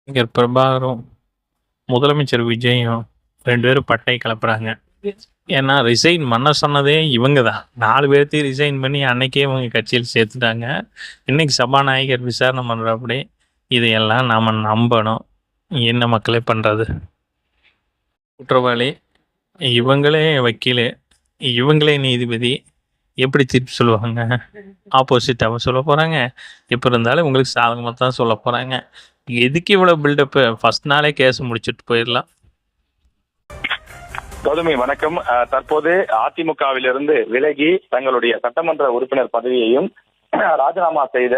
நடிகர் பிரபாகரும், முதலமைச்சர் விஜயும் 2 பேரும் பட்டை கிளப்புறாங்க. ஏன்னா, ரிசைன் பண்ண சொன்னதே இவங்க தான். 4 பேர்த்தையும் ரிசைன் பண்ணி அன்னைக்கே இவங்க கட்சியில் சேர்த்துட்டாங்க. இன்னைக்கு சபாநாயகர் விசாரணை பண்றாப்படி. இதையெல்லாம் நாம நம்பணும். என்ன மக்களே பண்றது? குற்றவாளி இவங்களே வக்கீலு, இவங்களே நீதிபதி. எப்படி தீர்ப்பு சொல்லுவாங்க? ஆப்போசிட்டாவா சொல்லப் போறாங்க? எப்ப இருந்தாலும் உங்களுக்கு சாதகமா தான் சொல்லப் போறாங்க. எதுக்கு இவ்வளவு பில்டப்பு? ஃபர்ஸ்ட் நாளே கேஸ் முடிச்சுட்டு போயிடலாம். கௌதமி வணக்கம். தற்போது அதிமுகவிலிருந்து விலகி தங்களுடைய சட்டமன்ற உறுப்பினர் பதவியையும் ராஜினாமா செய்த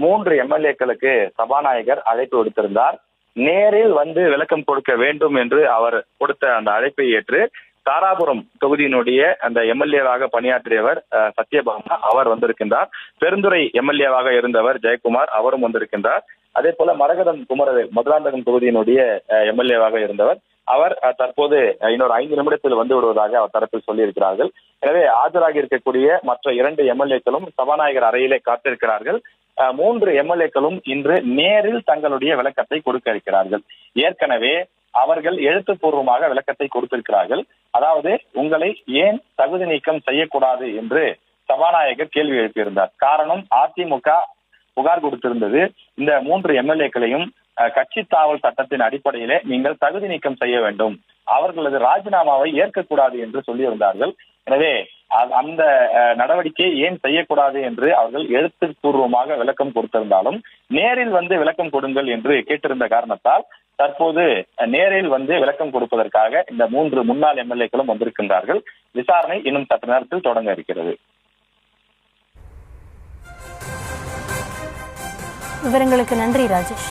3 எம்எல்ஏக்களுக்கு சபாநாயகர் அழைப்பு விடுத்திருந்தார். நேரில் வந்து விளக்கம் கொடுக்க வேண்டும் என்று அவர் கொடுத்த அந்த அழைப்பை ஏற்று தாராபுரம் தொகுதியினுடைய அந்த எம்எல்ஏவாக பணியாற்றியவர் சத்யபாமா அவர் வந்திருக்கின்றார். பெருந்துறை எம்எல்ஏவாக இருந்தவர் ஜெயக்குமார் அவரும் வந்திருக்கின்றார். அதே போல மரகதம் குமரவேல் மதுராந்தகம் தொகுதியினுடைய எம்எல்ஏவாக இருந்தவர் அவர் தற்போது இன்னொரு 5 நிமிடத்தில் வந்து விடுவதாக அவர் தரப்பில் சொல்லியிருக்கிறார்கள். எனவே ஆஜராகி இருக்கக்கூடிய மற்ற 2 எம்எல்ஏக்களும் சபாநாயகர் அறையிலே காத்திருக்கிறார்கள். 3 எம்எல்ஏக்களும் இன்று நேரில் தங்களுடைய விளக்கத்தை கொடுக்க இருக்கிறார்கள். ஏற்கனவே அவர்கள் எழுத்துப்பூர்வமாக விளக்கத்தை கொடுத்திருக்கிறார்கள். அதாவது உங்களை ஏன் தகுதி நீக்கம் செய்யக்கூடாது என்று சபாநாயகர் கேள்வி எழுப்பியிருந்தார். காரணம் அதிமுக புகார் கொடுத்திருந்தது. இந்த 3 எம்எல்ஏக்களையும் கட்சி தாவல் சட்டத்தின் அடிப்படையிலே நீங்கள் தகுதி நீக்கம் செய்ய வேண்டும், அவர்களது ராஜினாமாவை ஏற்கக்கூடாது என்று சொல்லியிருந்தார்கள். எனவே அந்த நடவடிக்கை ஏன் செய்யக்கூடாது என்று அவர்கள் எழுத்துப்பூர்வமாக விளக்கம் கொடுத்திருந்தாலும் நேரில் வந்து விளக்கம் கொடுங்கள் என்று கேட்டிருந்த காரணத்தால் தற்போது நேரில் வந்து விளக்கம் கொடுப்பதற்காக இந்த 3 முன்னாள் எம்எல்ஏக்களும் வந்திருக்கின்றார்கள். விசாரணை இன்னும் சற்று நேரத்தில் தொடங்க இருக்கிறது. விவரங்களுக்கு நன்றி ராஜேஷ்.